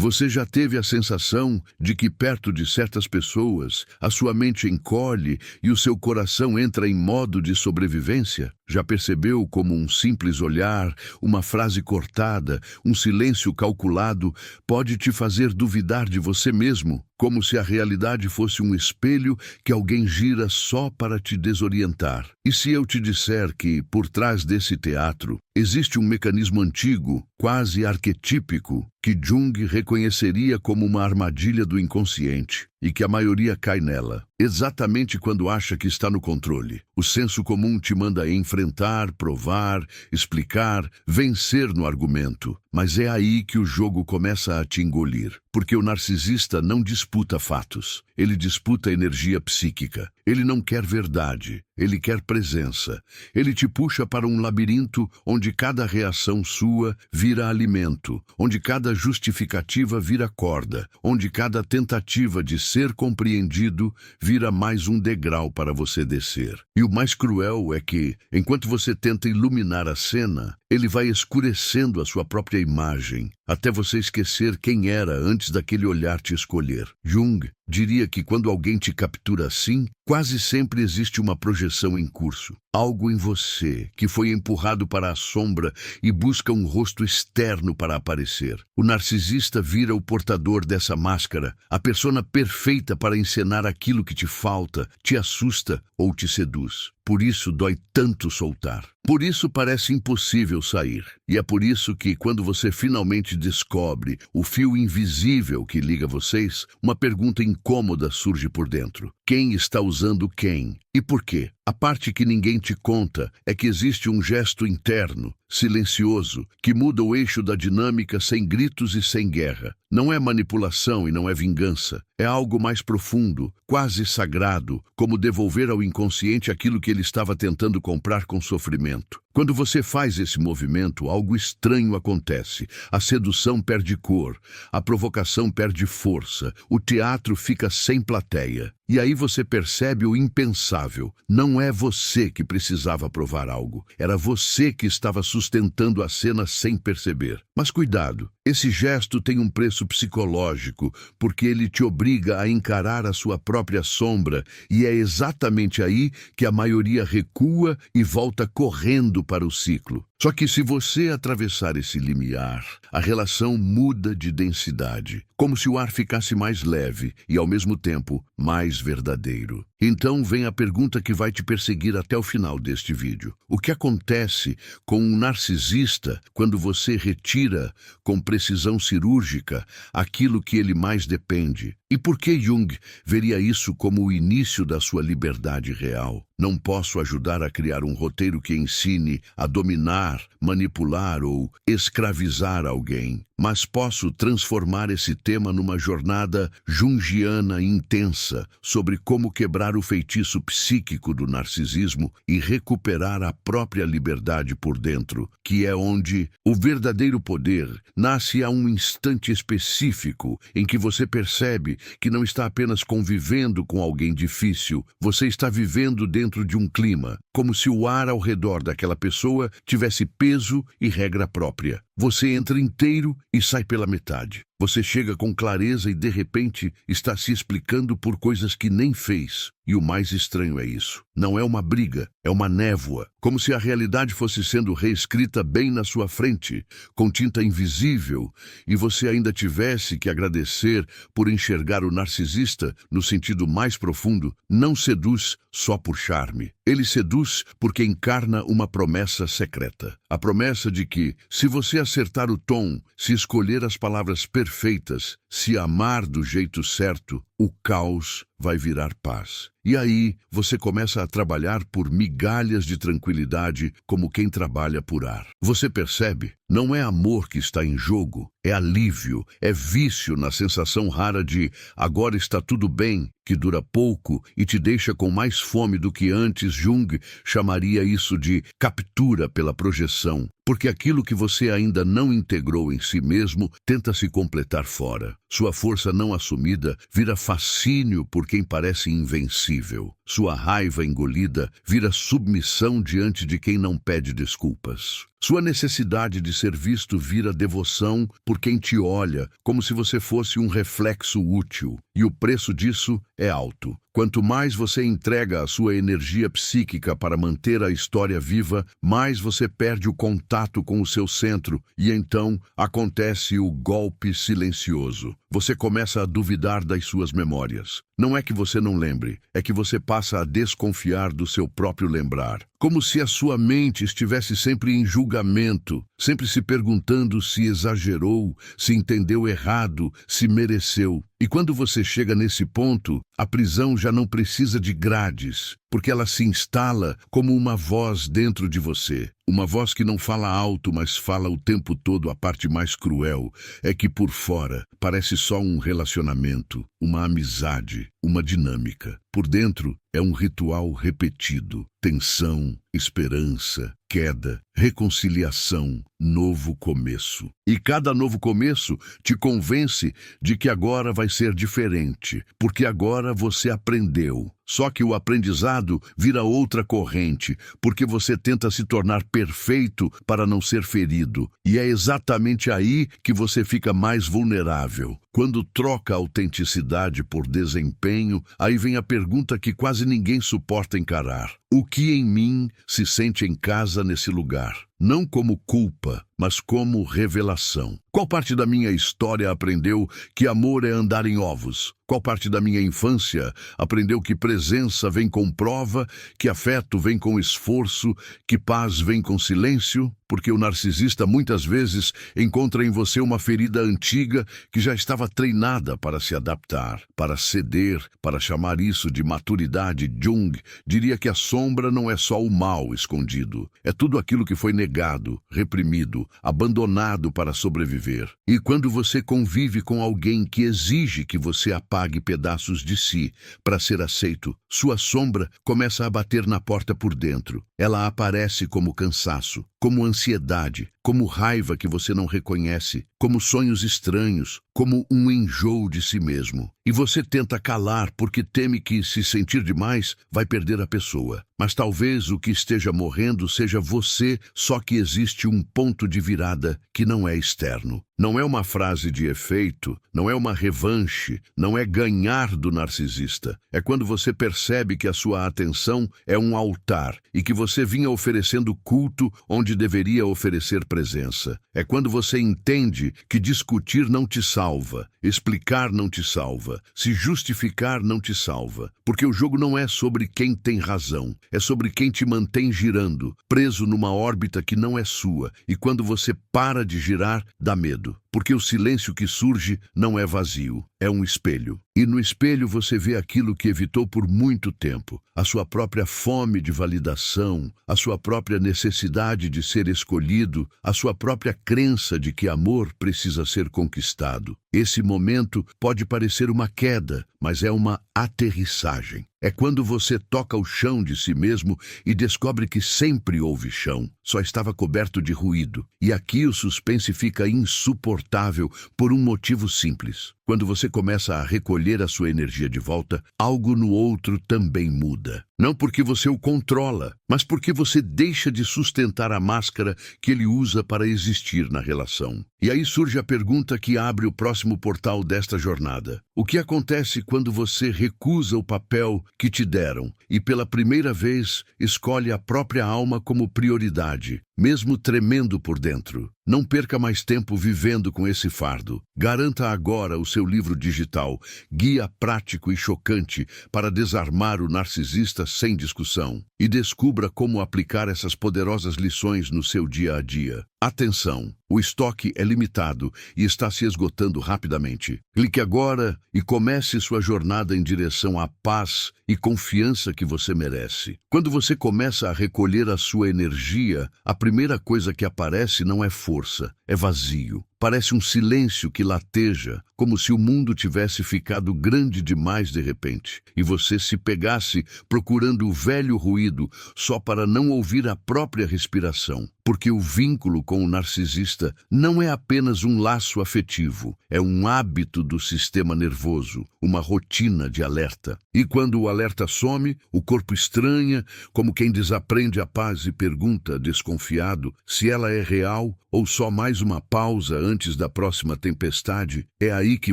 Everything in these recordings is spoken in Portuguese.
Você já teve a sensação de que perto de certas pessoas a sua mente encolhe e o seu coração entra em modo de sobrevivência? Já percebeu como um simples olhar, uma frase cortada, um silêncio calculado pode te fazer duvidar de você mesmo? Como se a realidade fosse um espelho que alguém gira só para te desorientar. E se eu te disser que, por trás desse teatro, existe um mecanismo antigo, quase arquetípico, que Jung reconheceria como uma armadilha do inconsciente, e que a maioria cai nela, exatamente quando acha que está no controle. O senso comum te manda enfrentar, provar, explicar, vencer no argumento. Mas é aí que o jogo começa a te engolir, porque o narcisista não disputa fatos, ele disputa energia psíquica. Ele não quer verdade, ele quer presença. Ele te puxa para um labirinto onde cada reação sua vira alimento, onde cada justificativa vira corda, onde cada tentativa de ser compreendido vira mais um degrau para você descer. E o mais cruel é que, enquanto você tenta iluminar a cena, ele vai escurecendo a sua própria imagem, até você esquecer quem era antes daquele olhar te escolher. Jung diria que quando alguém te captura assim, quase sempre existe uma projeção em curso. Algo em você que foi empurrado para a sombra e busca um rosto externo para aparecer. O narcisista vira o portador dessa máscara, a persona perfeita para encenar aquilo que te falta, te assusta ou te seduz. Por isso dói tanto soltar. Por isso parece impossível sair. E é por isso que, quando você finalmente descobre o fio invisível que liga vocês, uma pergunta incômoda surge por dentro. Quem está usando quem? E por quê? A parte que ninguém te conta é que existe um gesto interno, silencioso, que muda o eixo da dinâmica sem gritos e sem guerra. Não é manipulação e não é vingança. É algo mais profundo, quase sagrado, como devolver ao inconsciente aquilo que ele estava tentando comprar com sofrimento. Quando você faz esse movimento, algo estranho acontece. A sedução perde cor, a provocação perde força, o teatro fica sem plateia. E aí você percebe o impensável. Não é você que precisava provar algo. Era você que estava sustentando a cena sem perceber. Mas cuidado, esse gesto tem um preço psicológico, porque ele te obriga a encarar a sua própria sombra, e é exatamente aí que a maioria recua e volta correndo para o ciclo. Só que se você atravessar esse limiar, a relação muda de densidade, como se o ar ficasse mais leve e, ao mesmo tempo, mais verdadeiro. Então vem a pergunta que vai te perseguir até o final deste vídeo. O que acontece com um narcisista quando você retira, com precisão cirúrgica, aquilo que ele mais depende? E por que Jung veria isso como o início da sua liberdade real? Não posso ajudar a criar um roteiro que ensine a dominar, manipular ou escravizar alguém, mas posso transformar esse tema numa jornada junguiana intensa sobre como quebrar o feitiço psíquico do narcisismo e recuperar a própria liberdade por dentro, que é onde o verdadeiro poder nasce a um instante específico em que você percebe que não está apenas convivendo com alguém difícil, você está vivendo dentro de um clima, como se o ar ao redor daquela pessoa tivesse peso e regra própria. Você entra inteiro e sai pela metade. Você chega com clareza e, de repente, está se explicando por coisas que nem fez. E o mais estranho é isso. Não é uma briga, é uma névoa. Como se a realidade fosse sendo reescrita bem na sua frente, com tinta invisível, e você ainda tivesse que agradecer por enxergar o narcisista no sentido mais profundo. Não seduz só por charme. Ele seduz porque encarna uma promessa secreta. A promessa de que, se você acertar o tom, se escolher as palavras perfeitas, se amar do jeito certo, o caos vai virar paz. E aí você começa a trabalhar por migalhas de tranquilidade como quem trabalha por ar. Você percebe? Não é amor que está em jogo, é alívio, é vício na sensação rara de agora está tudo bem, que dura pouco e te deixa com mais fome do que antes. Jung chamaria isso de captura pela projeção, porque aquilo que você ainda não integrou em si mesmo tenta se completar fora. Sua força não assumida vira fascínio por quem parece invencível. Sua raiva engolida vira submissão diante de quem não pede desculpas. Sua necessidade de ser visto vira devoção por quem te olha, como se você fosse um reflexo útil. E o preço disso é alto. Quanto mais você entrega a sua energia psíquica para manter a história viva, mais você perde o contato com o seu centro e então acontece o golpe silencioso. Você começa a duvidar das suas memórias. Não é que você não lembre, é que você passa a desconfiar do seu próprio lembrar. Como se a sua mente estivesse sempre em julgamento, sempre se perguntando se exagerou, se entendeu errado, se mereceu. E quando você chega nesse ponto, a prisão já não precisa de grades, porque ela se instala como uma voz dentro de você. Uma voz que não fala alto, mas fala o tempo todo. A parte mais cruel é que por fora parece só um relacionamento, uma amizade, uma dinâmica. Por dentro é um ritual repetido, tensão, esperança, queda, reconciliação, novo começo. E cada novo começo te convence de que agora vai ser diferente, porque agora você aprendeu. Só que o aprendizado vira outra corrente, porque você tenta se tornar perfeito para não ser ferido. E é exatamente aí que você fica mais vulnerável. Quando troca a autenticidade por desempenho, aí vem a pergunta que quase ninguém suporta encarar. O que em mim se sente em casa nesse lugar? Não como culpa, mas como revelação. Qual parte da minha história aprendeu que amor é andar em ovos? Qual parte da minha infância aprendeu que presença vem com prova, que afeto vem com esforço, que paz vem com silêncio? Porque o narcisista muitas vezes encontra em você uma ferida antiga que já estava treinada para se adaptar, para ceder, para chamar isso de maturidade. Jung diria que a sombra não é só o mal escondido, é tudo aquilo que foi negado, reprimido, abandonado para sobreviver. E quando você convive com alguém que exige que você apague pedaços de si para ser aceito, sua sombra começa a bater na porta por dentro. Ela aparece como cansaço, como ansiedade, como raiva que você não reconhece, como sonhos estranhos, como um enjoo de si mesmo. E você tenta calar porque teme que, se sentir demais, vai perder a pessoa. Mas talvez o que esteja morrendo seja você, só que existe um ponto de virada que não é externo. Não é uma frase de efeito, não é uma revanche, não é ganhar do narcisista. É quando você percebe que a sua atenção é um altar e que você vinha oferecendo culto onde deveria oferecer presença. É quando você entende que discutir não te salva, explicar não te salva, se justificar não te salva. Porque o jogo não é sobre quem tem razão, é sobre quem te mantém girando, preso numa órbita que não é sua. E quando você para de girar, dá medo. Porque o silêncio que surge não é vazio, é um espelho. E no espelho você vê aquilo que evitou por muito tempo, a sua própria fome de validação, a sua própria necessidade de ser escolhido, a sua própria crença de que amor precisa ser conquistado. Esse momento pode parecer uma queda, mas é uma aterrissagem. É quando você toca o chão de si mesmo e descobre que sempre houve chão, só estava coberto de ruído. E aqui o suspense fica insuportável por um motivo simples. Quando você começa a recolher a sua energia de volta, algo no outro também muda. Não porque você o controla, mas porque você deixa de sustentar a máscara que ele usa para existir na relação. E aí surge a pergunta que abre o próximo portal desta jornada. O que acontece quando você recusa o papel que te deram e pela primeira vez escolhe a própria alma como prioridade, mesmo tremendo por dentro? Não perca mais tempo vivendo com esse fardo. Garanta agora o seu livro digital, Guia Prático e Chocante para Desarmar o Narcisista Sem Discussão, e descubra como aplicar essas poderosas lições no seu dia a dia. Atenção! O estoque é limitado e está se esgotando rapidamente. Clique agora e comece sua jornada em direção à paz e confiança que você merece. Quando você começa a recolher a sua energia, a primeira coisa que aparece não é força, é vazio. Parece um silêncio que lateja, como se o mundo tivesse ficado grande demais de repente, e você se pegasse procurando o velho ruído só para não ouvir a própria respiração. Porque o vínculo com o narcisista não é apenas um laço afetivo, é um hábito do sistema nervoso, uma rotina de alerta. E quando o alerta some, o corpo estranha, como quem desaprende a paz e pergunta, desconfiado, se ela é real ou só mais uma pausa antes da próxima tempestade. É aí que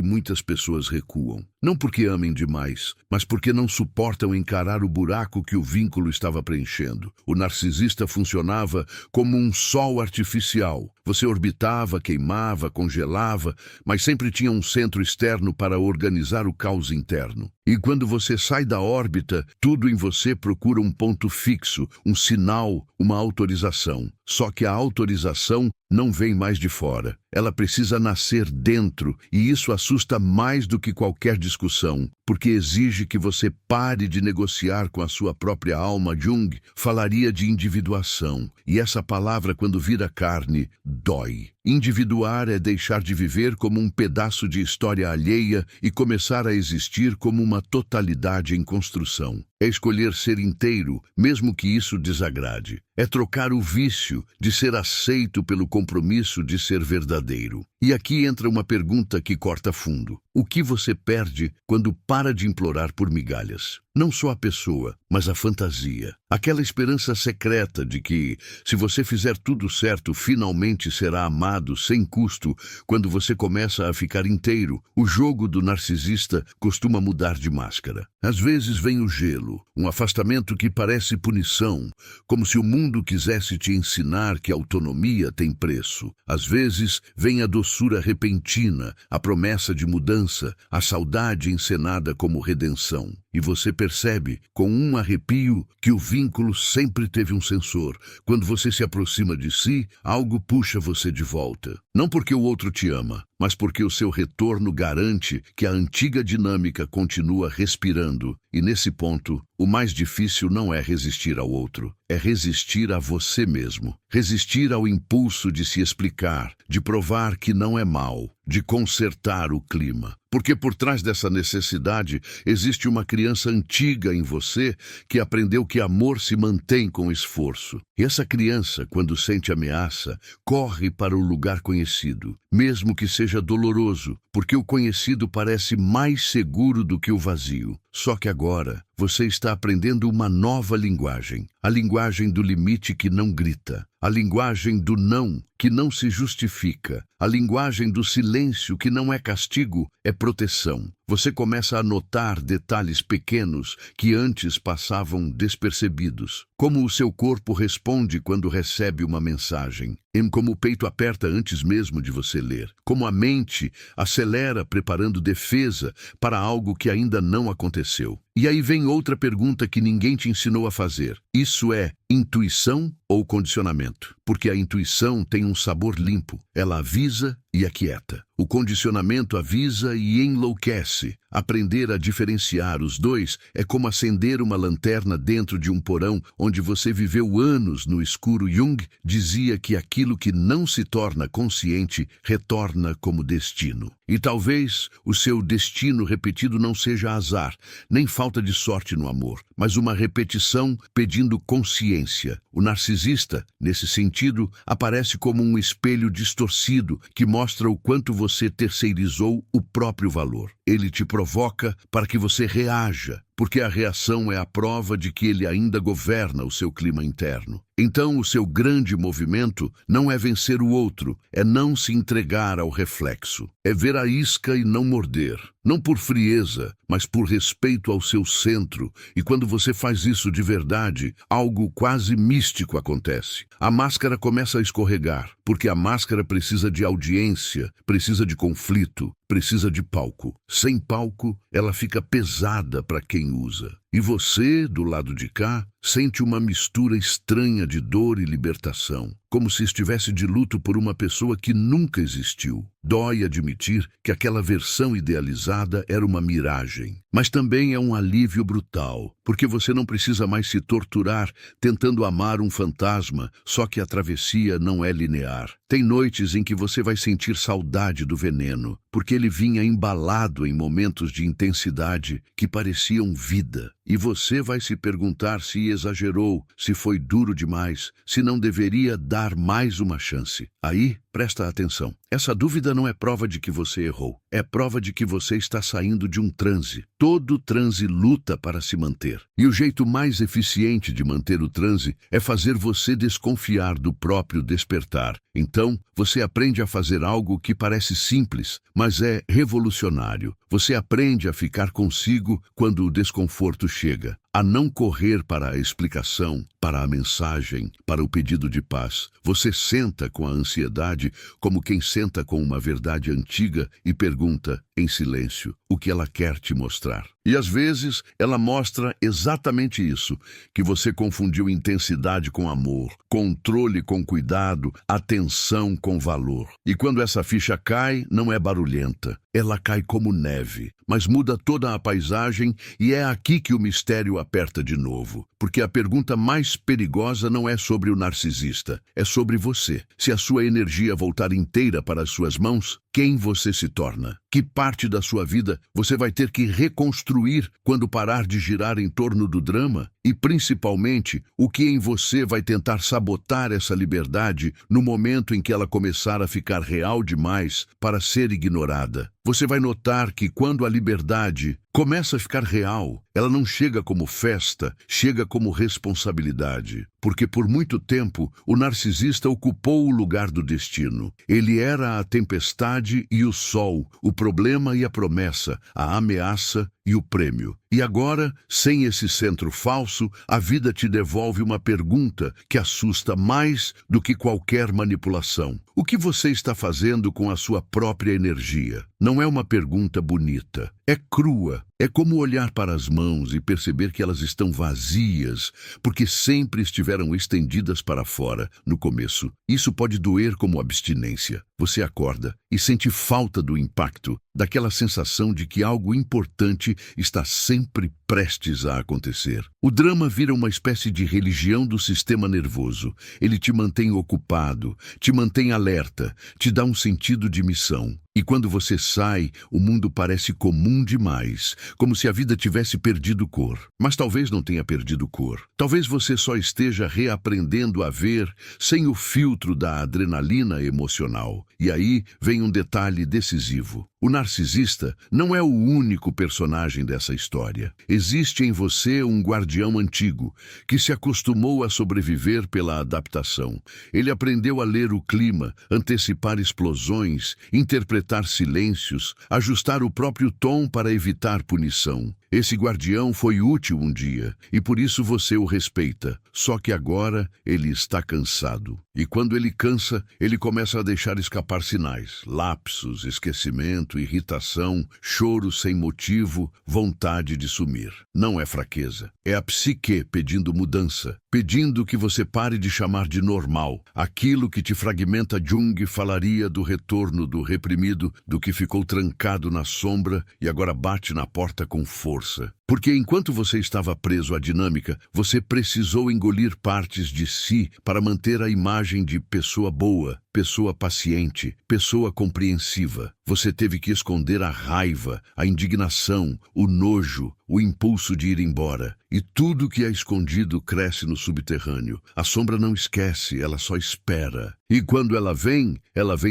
muitas pessoas recuam. Não porque amem demais, mas porque não suportam encarar o buraco que o vínculo estava preenchendo. O narcisista funcionava como um sol artificial. Você orbitava, queimava, congelava, mas sempre tinha um centro externo para organizar o caos interno. E quando você sai da órbita, tudo em você procura um ponto fixo, um sinal, uma autorização. Só que a autorização não vem mais de fora. Ela precisa nascer dentro, e isso assusta mais do que qualquer discussão, porque exige que você pare de negociar com a sua própria alma. Jung falaria de individuação, e essa palavra, quando vira carne, dói. Individuar é deixar de viver como um pedaço de história alheia e começar a existir como uma totalidade em construção. É escolher ser inteiro, mesmo que isso desagrade. É trocar o vício de ser aceito pelo compromisso de ser verdadeiro. E aqui entra uma pergunta que corta fundo. O que você perde quando para de implorar por migalhas? Não só a pessoa, mas a fantasia. Aquela esperança secreta de que, se você fizer tudo certo, finalmente será amado sem custo. Quando você começa a ficar inteiro, o jogo do narcisista costuma mudar de máscara. Às vezes vem o gelo, um afastamento que parece punição, como se o mundo quisesse te ensinar que a autonomia tem preço. Às vezes vem a doçura repentina, a promessa de mudança, a saudade encenada como redenção. E você percebe, com um arrepio, que o vínculo sempre teve um sensor. Quando você se aproxima de si, algo puxa você de volta. Não porque o outro te ama, mas porque o seu retorno garante que a antiga dinâmica continua respirando. E nesse ponto, o mais difícil não é resistir ao outro, é resistir a você mesmo. Resistir ao impulso de se explicar, de provar que não é mal, de consertar o clima. Porque por trás dessa necessidade existe uma criança antiga em você que aprendeu que amor se mantém com esforço. E essa criança, quando sente ameaça, corre para o lugar conhecido, mesmo que seja doloroso, porque o conhecido parece mais seguro do que o vazio. Só que agora você está aprendendo uma nova linguagem, a linguagem do limite que não grita, a linguagem do não que não se justifica, a linguagem do silêncio que não é castigo, é proteção. Você começa a notar detalhes pequenos que antes passavam despercebidos. Como o seu corpo responde quando recebe uma mensagem. Como o peito aperta antes mesmo de você ler. Como a mente acelera preparando defesa para algo que ainda não aconteceu. E aí vem outra pergunta que ninguém te ensinou a fazer. Isso é intuição ou condicionamento? Porque a intuição tem um sabor limpo. Ela avisa e aquieta. O condicionamento avisa e enlouquece. Aprender a diferenciar os dois é como acender uma lanterna dentro de um porão onde você viveu anos no escuro. Jung dizia que aquilo que não se torna consciente retorna como destino. E talvez o seu destino repetido não seja azar, nem falta de sorte no amor, mas uma repetição pedindo consciência. O narcisista, nesse sentido, aparece como um espelho distorcido que mostra o quanto você terceirizou o próprio valor. Ele te provoca para que você reaja, porque a reação é a prova de que ele ainda governa o seu clima interno. Então, o seu grande movimento não é vencer o outro, é não se entregar ao reflexo. É ver a isca e não morder. Não por frieza, mas por respeito ao seu centro. E quando você faz isso de verdade, algo quase místico acontece. A máscara começa a escorregar, porque a máscara precisa de audiência, precisa de conflito, precisa de palco. Sem palco, ela fica pesada para quem usa. E você, do lado de cá, sente uma mistura estranha de dor e libertação, como se estivesse de luto por uma pessoa que nunca existiu. Dói admitir que aquela versão idealizada era uma miragem, mas também é um alívio brutal, porque você não precisa mais se torturar tentando amar um fantasma, só que a travessia não é linear. Tem noites em que você vai sentir saudade do veneno, porque ele vinha embalado em momentos de intensidade que pareciam vida. E você vai se perguntar se exagerou, se foi duro demais, se não deveria dar mais uma chance. Aí, Presta atenção. Essa dúvida não é prova de que você errou. É prova de que você está saindo de um transe. Todo transe luta para se manter. E o jeito mais eficiente de manter o transe é fazer você desconfiar do próprio despertar. Então, você aprende a fazer algo que parece simples, mas é revolucionário. Você aprende a ficar consigo quando o desconforto chega, a não correr para a explicação, para a mensagem, para o pedido de paz. Você senta com a ansiedade como quem senta com uma verdade antiga e pergunta, em silêncio, o que ela quer te mostrar. E às vezes ela mostra exatamente isso, que você confundiu intensidade com amor, controle com cuidado, atenção com valor. E quando essa ficha cai, não é barulhenta. Ela cai como neve, mas muda toda a paisagem e é aqui que o mistério aperta de novo. Porque a pergunta mais perigosa não é sobre o narcisista, é sobre você. Se a sua energia voltar inteira para as suas mãos, quem você se torna? Que parte da sua vida você vai ter que reconstruir quando parar de girar em torno do drama? E, principalmente, o que em você vai tentar sabotar essa liberdade no momento em que ela começar a ficar real demais para ser ignorada? Você vai notar que quando a liberdade começa a ficar real, ela não chega como festa, chega como responsabilidade. Porque por muito tempo, o narcisista ocupou o lugar do destino. Ele era a tempestade e o sol, o problema e a promessa, a ameaça e o prêmio. E agora, sem esse centro falso, a vida te devolve uma pergunta que assusta mais do que qualquer manipulação. O que você está fazendo com a sua própria energia? Não é uma pergunta bonita. É crua. É como olhar para as mãos e perceber que elas estão vazias, porque sempre estiveram estendidas para fora no começo. Isso pode doer como abstinência. Você acorda e sente falta do impacto, daquela sensação de que algo importante está sempre prestes a acontecer. O drama vira uma espécie de religião do sistema nervoso. Ele te mantém ocupado, te mantém alerta, te dá um sentido de missão. E quando você sai, o mundo parece comum demais, como se a vida tivesse perdido cor. Mas talvez não tenha perdido cor. Talvez você só esteja reaprendendo a ver sem o filtro da adrenalina emocional. E aí vem um detalhe decisivo. O narcisista não é o único personagem dessa história. Existe em você um guardião antigo, que se acostumou a sobreviver pela adaptação. Ele aprendeu a ler o clima, antecipar explosões, interpretar silêncios, ajustar o próprio tom para evitar punição. Esse guardião foi útil um dia, e por isso você o respeita. Só que agora ele está cansado. E quando ele cansa, ele começa a deixar escapar sinais. Lapsos, esquecimento, irritação, choro sem motivo, vontade de sumir. Não é fraqueza. É a psique pedindo mudança, pedindo que você pare de chamar de normal. Aquilo que te fragmenta. Jung falaria do retorno do reprimido, do que ficou trancado na sombra e agora bate na porta com força. Porque enquanto você estava preso à dinâmica, você precisou engolir partes de si para manter a imagem de pessoa boa, pessoa paciente, pessoa compreensiva. Você teve que esconder a raiva, a indignação, o nojo, o impulso de ir embora. E tudo que é escondido cresce no subterrâneo. A sombra não esquece, ela só espera. E quando ela vem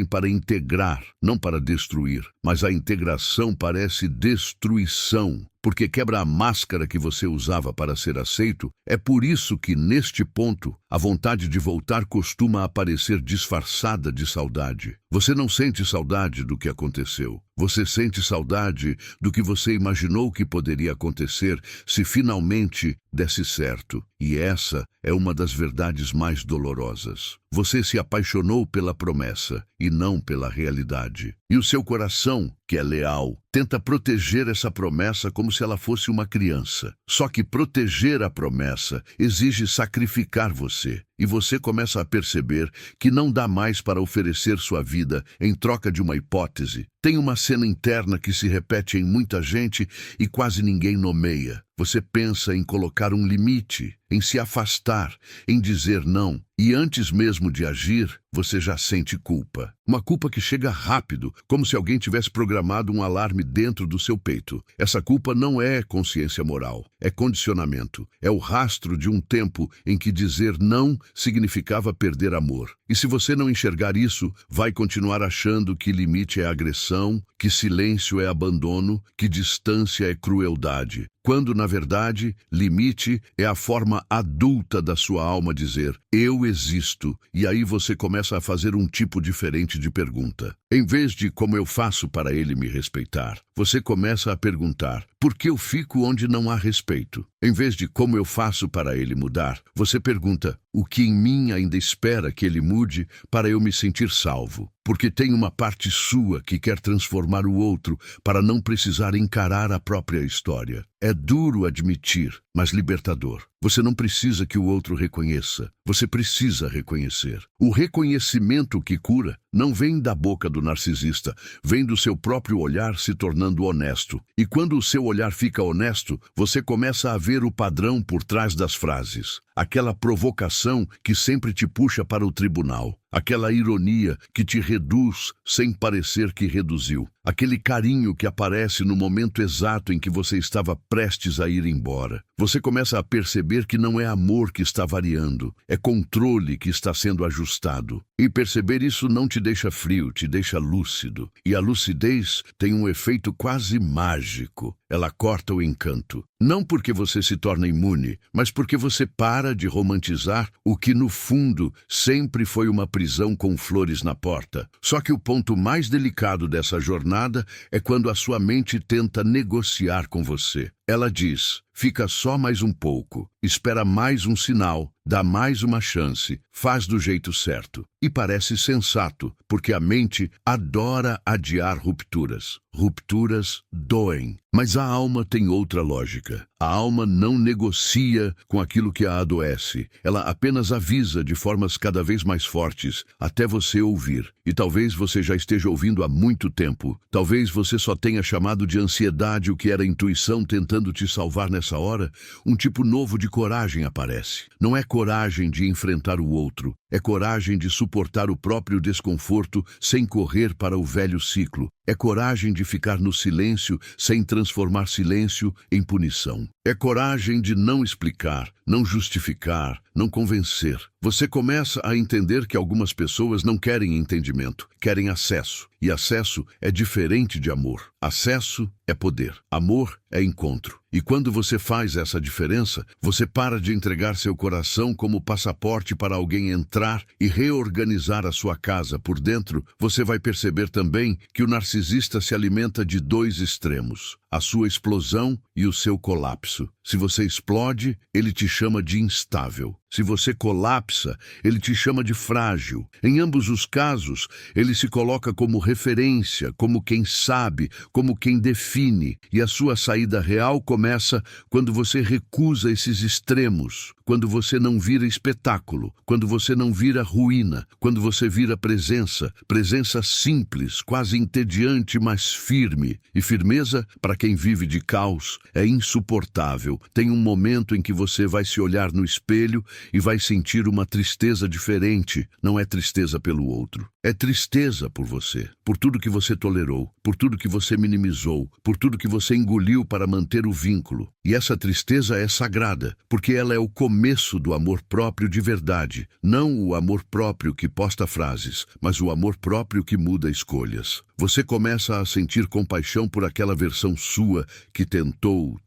para integrar, não para destruir. Mas a integração parece destruição, porque quebra a máscara que você usava para ser aceito. É por isso que, neste ponto, a vontade de voltar costuma aparecer disfarçada de saudade. Você não sente saudade do que aconteceu. Você sente saudade do que você imaginou que poderia acontecer se finalmente desse certo. E essa é uma das verdades mais dolorosas. Você se apaixonou pela promessa e não pela realidade. E o seu coração, que é leal, tenta proteger essa promessa como se ela fosse uma criança. Só que proteger a promessa exige sacrificar você. E você começa a perceber que não dá mais para oferecer sua vida em troca de uma hipótese, Tem uma cena interna que se repete em muita gente e quase ninguém nomeia. Você pensa em colocar um limite, em se afastar, em dizer não. E antes mesmo de agir, você já sente culpa. Uma culpa que chega rápido, como se alguém tivesse programado um alarme dentro do seu peito. Essa culpa não é consciência moral, é condicionamento. É o rastro de um tempo em que dizer não significava perder amor. E se você não enxergar isso, vai continuar achando que limite é agressão, que silêncio é abandono, que distância é crueldade. Quando, na verdade, limite é a forma adulta da sua alma dizer, eu existo, e aí você começa a fazer um tipo diferente de pergunta. Em vez de como eu faço para ele me respeitar, você começa a perguntar, por que eu fico onde não há respeito? Em vez de como eu faço para ele mudar, você pergunta, o que em mim ainda espera que ele mude para eu me sentir salvo? Porque tem uma parte sua que quer transformar o outro para não precisar encarar a própria história. É duro admitir, mas libertador. Você não precisa que o outro reconheça. Você precisa reconhecer. O reconhecimento que cura não vem da boca do narcisista, vem do seu próprio olhar se tornando honesto. E quando o seu olhar fica honesto, você começa a ver o padrão por trás das frases. Aquela provocação que sempre te puxa para o tribunal. Aquela ironia que te reduz sem parecer que reduziu. Aquele carinho que aparece no momento exato em que você estava prestes a ir embora. Você começa a perceber que não é amor que está variando, é controle que está sendo ajustado. E perceber isso não te deixa frio, te deixa lúcido. E a lucidez tem um efeito quase mágico. Ela corta o encanto. Não porque você se torna imune, mas porque você para de romantizar o que no fundo sempre foi uma prisão com flores na porta. Só que o ponto mais delicado dessa jornada é quando a sua mente tenta negociar com você. Ela diz, fica só mais um pouco, espera mais um sinal, dá mais uma chance, faz do jeito certo. E parece sensato, porque a mente adora adiar rupturas. Rupturas doem. Mas a alma tem outra lógica. A alma não negocia com aquilo que a adoece. Ela apenas avisa de formas cada vez mais fortes, até você ouvir. E talvez você já esteja ouvindo há muito tempo. Talvez você só tenha chamado de ansiedade o que era intuição tentando te salvar nessa hora. Um tipo novo de coragem aparece. Não é coragem de enfrentar o outro. É coragem de suportar o próprio desconforto sem correr para o velho ciclo. É coragem de ficar no silêncio sem transformar silêncio em punição. É coragem de não explicar, não justificar, não convencer. Você começa a entender que algumas pessoas não querem entendimento, querem acesso. E acesso é diferente de amor. Acesso é poder. Amor é encontro. E quando você faz essa diferença, você para de entregar seu coração como passaporte para alguém entrar e reorganizar a sua casa por dentro. Você vai perceber também que o narcisista se alimenta de dois extremos: a sua explosão e o seu colapso. Se você explode, ele te chama de instável. Se você colapsa, ele te chama de frágil. Em ambos os casos, ele se coloca como referência, como quem sabe, como quem define. E a sua saída real começa quando você recusa esses extremos, quando você não vira espetáculo, quando você não vira ruína, quando você vira presença. Presença simples, quase entediante, mas firme. E firmeza, para quem vive de caos, é insuportável. Tem um momento em que você vai se olhar no espelho e vai sentir uma tristeza diferente. Não é tristeza pelo outro, é tristeza por você, por tudo que você tolerou, por tudo que você minimizou, por tudo que você engoliu para manter o vínculo. E essa tristeza é sagrada, porque ela é o começo do amor próprio de verdade. Não o amor próprio que posta frases, mas o amor próprio que muda escolhas. Você começa a sentir compaixão por aquela versão sua que tentou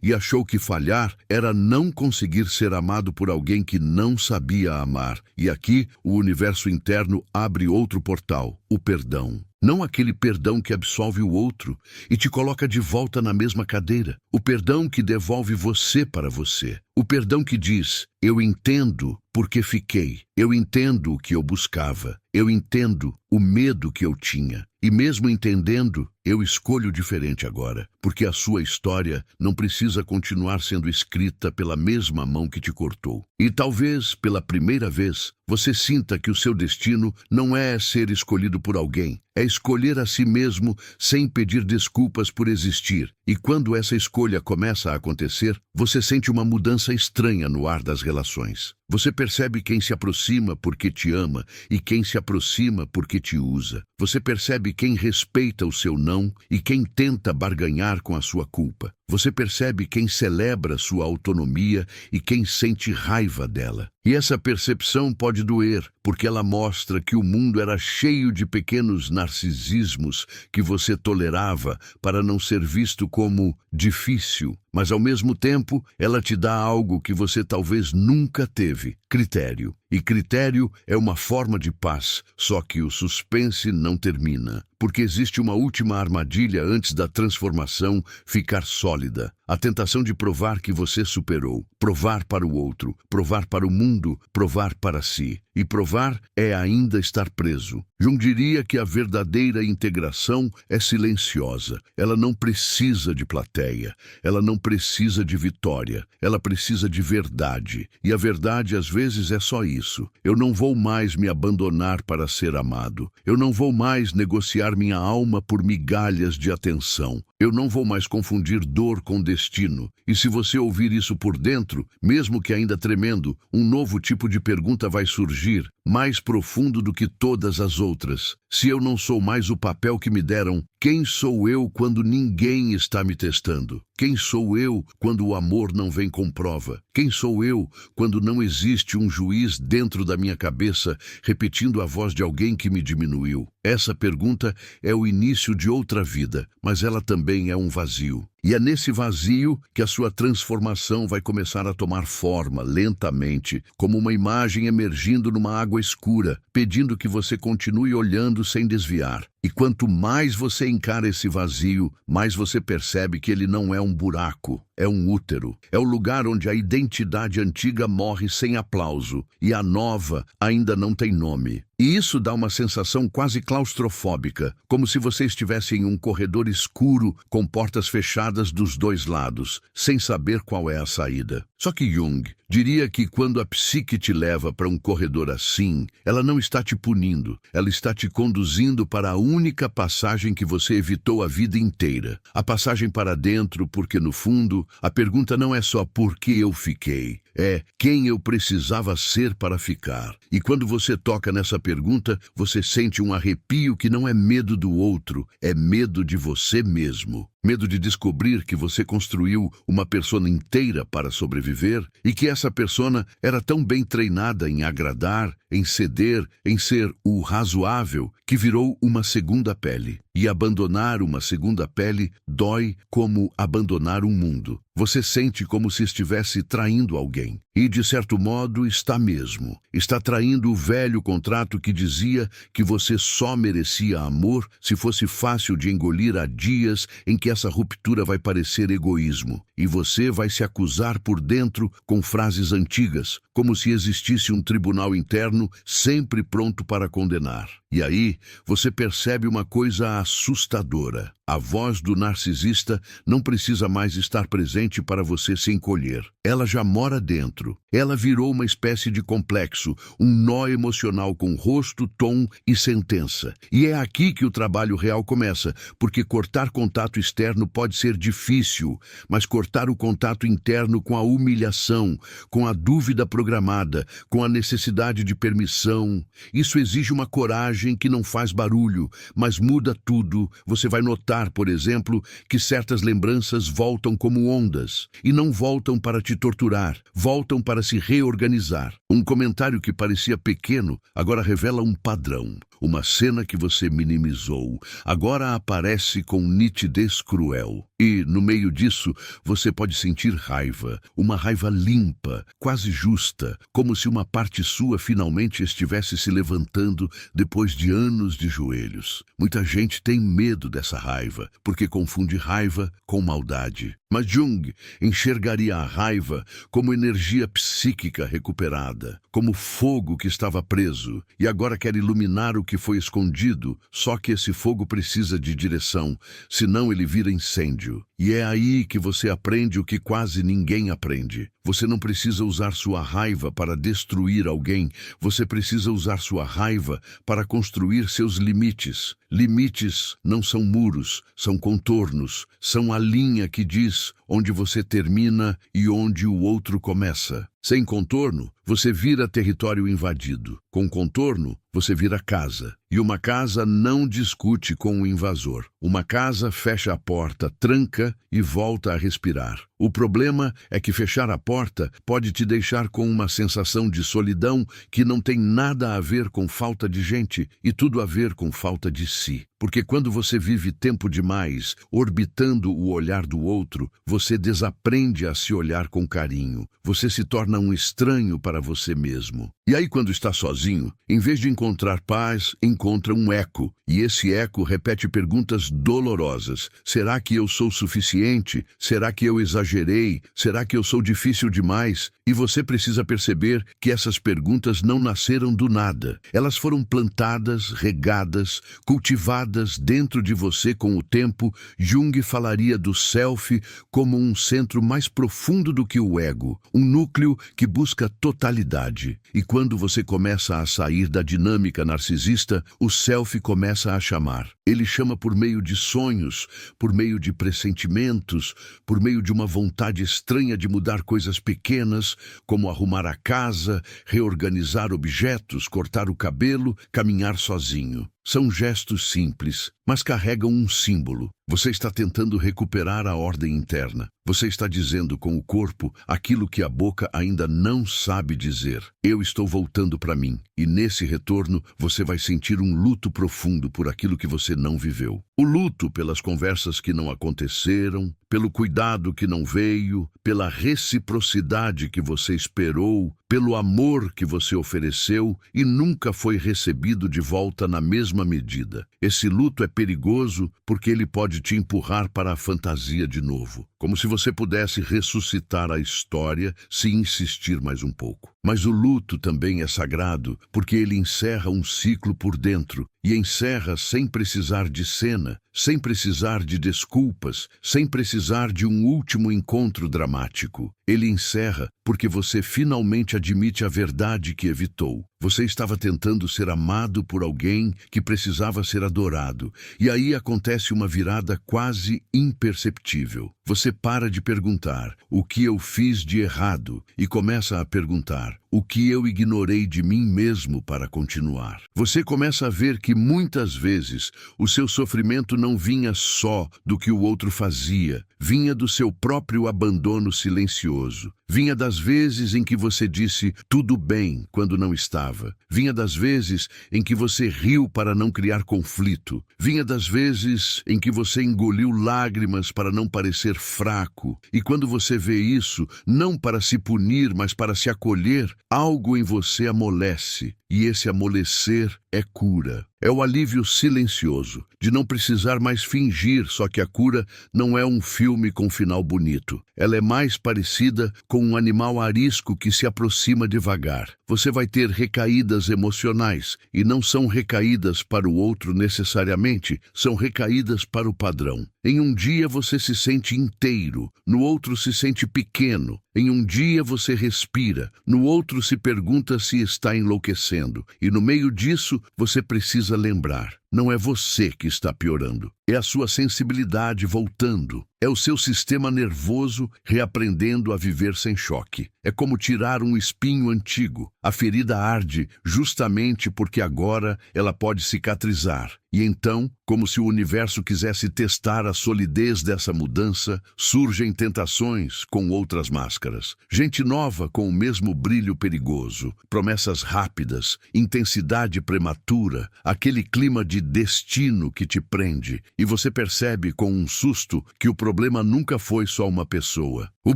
e achou que falhar era não conseguir ser amado por alguém que não sabia amar. E aqui o universo interno abre outro portal, o perdão. Não aquele perdão que absolve o outro e te coloca de volta na mesma cadeira. O perdão que devolve você para você. O perdão que diz, Eu entendo porque fiquei. Eu entendo o que eu buscava. Eu entendo o medo que eu tinha. E mesmo entendendo, eu escolho diferente agora, porque a sua história não precisa continuar sendo escrita pela mesma mão que te cortou. E talvez, pela primeira vez, você sinta que o seu destino não é ser escolhido por alguém, é escolher a si mesmo sem pedir desculpas por existir. E quando essa escolha começa a acontecer, você sente uma mudança estranha no ar das relações. Você percebe quem se aproxima porque te ama e quem se aproxima porque te usa. Você percebe quem respeita o seu não e quem tenta barganhar com a sua culpa. Você percebe quem celebra sua autonomia e quem sente raiva dela. E essa percepção pode doer, porque ela mostra que o mundo era cheio de pequenos narcisismos que você tolerava para não ser visto como difícil. Mas, ao mesmo tempo, ela te dá algo que você talvez nunca teve: critério. E critério é uma forma de paz, só que o suspense não termina. Porque existe uma última armadilha antes da transformação ficar sólida. A tentação de provar que você superou. Provar para o outro, provar para o mundo, provar para si. E provar é ainda estar preso. Jung diria que a verdadeira integração é silenciosa. Ela não precisa de plateia. Ela não precisa de vitória. Ela precisa de verdade. E a verdade às vezes é só isso. Eu não vou mais me abandonar para ser amado. Eu não vou mais negociar minha alma por migalhas de atenção. Eu não vou mais confundir dor com destino. E se você ouvir isso por dentro, mesmo que ainda tremendo, um novo tipo de pergunta vai surgir, mais profundo do que todas as outras. Se eu não sou mais o papel que me deram, quem sou eu quando ninguém está me testando? Quem sou eu quando o amor não vem com prova? Quem sou eu quando não existe um juiz dentro da minha cabeça repetindo a voz de alguém que me diminuiu? Essa pergunta é o início de outra vida, mas ela também é um vazio. E é nesse vazio que a sua transformação vai começar a tomar forma, lentamente, como uma imagem emergindo numa água escura, pedindo que você continue olhando sem desviar. E quanto mais você encara esse vazio, mais você percebe que ele não é um buraco, é um útero. É o lugar onde a identidade antiga morre sem aplauso e a nova ainda não tem nome. E isso dá uma sensação quase claustrofóbica, como se você estivesse em um corredor escuro com portas fechadas dos dois lados, sem saber qual é a saída. Só que Jung diria que quando a psique te leva para um corredor assim, ela não está te punindo, ela está te conduzindo para a única passagem que você evitou a vida inteira. A passagem para dentro, porque no fundo, a pergunta não é só por que eu fiquei, é quem eu precisava ser para ficar. E quando você toca nessa pergunta, você sente um arrepio que não é medo do outro, é medo de você mesmo. Medo de descobrir que você construiu uma persona inteira para sobreviver e que essa persona era tão bem treinada em agradar, em ceder, em ser o razoável, que virou uma segunda pele. E abandonar uma segunda pele dói como abandonar um mundo. Você sente como se estivesse traindo alguém. E, de certo modo, está mesmo. Está traindo o velho contrato que dizia que você só merecia amor se fosse fácil de engolir há dias em que essa ruptura vai parecer egoísmo. E você vai se acusar por dentro com frases antigas, como se existisse um tribunal interno sempre pronto para condenar. E aí, você percebe uma coisa assustadora. A voz do narcisista não precisa mais estar presente para você se encolher. Ela já mora dentro. Ela virou uma espécie de complexo, um nó emocional com rosto, tom e sentença. E é aqui que o trabalho real começa, porque cortar contato externo pode ser difícil, mas cortar o contato interno com a humilhação, com a dúvida programada, com a necessidade de permissão, isso exige uma coragem que não faz barulho, mas muda tudo. Você vai notar, por exemplo, que certas lembranças voltam como ondas, e não voltam para te torturar, voltam para se reorganizar. Um comentário que parecia pequeno agora revela um padrão. Uma cena que você minimizou agora aparece com nitidez cruel. E, no meio disso, você pode sentir raiva, uma raiva limpa, quase justa, como se uma parte sua finalmente estivesse se levantando depois de anos de joelhos. Muita gente tem medo dessa raiva, porque confunde raiva com maldade. Mas Jung enxergaria a raiva como energia psíquica recuperada, como fogo que estava preso e agora quer iluminar o que foi escondido, só que esse fogo precisa de direção, senão ele vira incêndio. E é aí que você aprende o que quase ninguém aprende. Você não precisa usar sua raiva para destruir alguém, você precisa usar sua raiva para construir seus limites. Limites não são muros, são contornos, são a linha que diz onde você termina e onde o outro começa. Sem contorno, você vira território invadido. Com contorno, você vira casa. E uma casa não discute com o invasor. Uma casa fecha a porta, tranca e volta a respirar. O problema é que fechar a porta pode te deixar com uma sensação de solidão que não tem nada a ver com falta de gente e tudo a ver com falta de si. Porque quando você vive tempo demais orbitando o olhar do outro, você desaprende a se olhar com carinho. Você se torna um estranho para você mesmo. E aí, quando está sozinho, em vez de encontrar paz, encontra um eco. E esse eco repete perguntas dolorosas. Será que eu sou suficiente? Será que eu exagerei? Será que eu sou difícil demais? E você precisa perceber que essas perguntas não nasceram do nada. Elas foram plantadas, regadas, cultivadas dentro de você com o tempo. Jung falaria do self como um centro mais profundo do que o ego, um núcleo que busca totalidade. E quando você começa a sair da dinâmica narcisista, o self começa a chamar. Ele chama por meio de sonhos, por meio de pressentimentos, por meio de uma vontade estranha de mudar coisas pequenas, como arrumar a casa, reorganizar objetos, cortar o cabelo, caminhar sozinho. São gestos simples, mas carregam um símbolo. Você está tentando recuperar a ordem interna. Você está dizendo com o corpo aquilo que a boca ainda não sabe dizer. Eu estou voltando para mim. E nesse retorno, você vai sentir um luto profundo por aquilo que você não viveu. O luto pelas conversas que não aconteceram, pelo cuidado que não veio, pela reciprocidade que você esperou, pelo amor que você ofereceu e nunca foi recebido de volta na mesma medida. Esse luto é perigoso porque ele pode te empurrar para a fantasia de novo, como se você pudesse ressuscitar a história se insistir mais um pouco. Mas o luto também é sagrado porque ele encerra um ciclo por dentro e encerra sem precisar de cena, sem precisar de desculpas, sem precisar de um último encontro dramático. Ele encerra porque você finalmente admite a verdade que evitou. Você estava tentando ser amado por alguém que precisava ser adorado. E aí acontece uma virada quase imperceptível. Você para de perguntar o que eu fiz de errado e começa a perguntar o que eu ignorei de mim mesmo para continuar. Você começa a ver que muitas vezes o seu sofrimento não vinha só do que o outro fazia, vinha do seu próprio abandono silencioso. Vinha das vezes em que você disse tudo bem quando não estava. Vinha das vezes em que você riu para não criar conflito. Vinha das vezes em que você engoliu lágrimas para não parecer fraco. E quando você vê isso, não para se punir, mas para se acolher, algo em você amolece. E esse amolecer é cura. É o alívio silencioso, de não precisar mais fingir, só que a cura não é um filme com final bonito. Ela é mais parecida com um animal arisco que se aproxima devagar. Você vai ter recaídas emocionais, e não são recaídas para o outro necessariamente, são recaídas para o padrão. Em um dia você se sente inteiro, no outro se sente pequeno. Em um dia você respira, no outro se pergunta se está enlouquecendo. E no meio disso, você precisa lembrar. Não é você que está piorando, é a sua sensibilidade voltando. É o seu sistema nervoso reaprendendo a viver sem choque. É como tirar um espinho antigo. A ferida arde justamente porque agora ela pode cicatrizar. E então, como se o universo quisesse testar a solidez dessa mudança, surgem tentações com outras máscaras. Gente nova com o mesmo brilho perigoso, promessas rápidas, intensidade prematura, aquele clima de de destino que te prende, e você percebe com um susto que o problema nunca foi só uma pessoa. O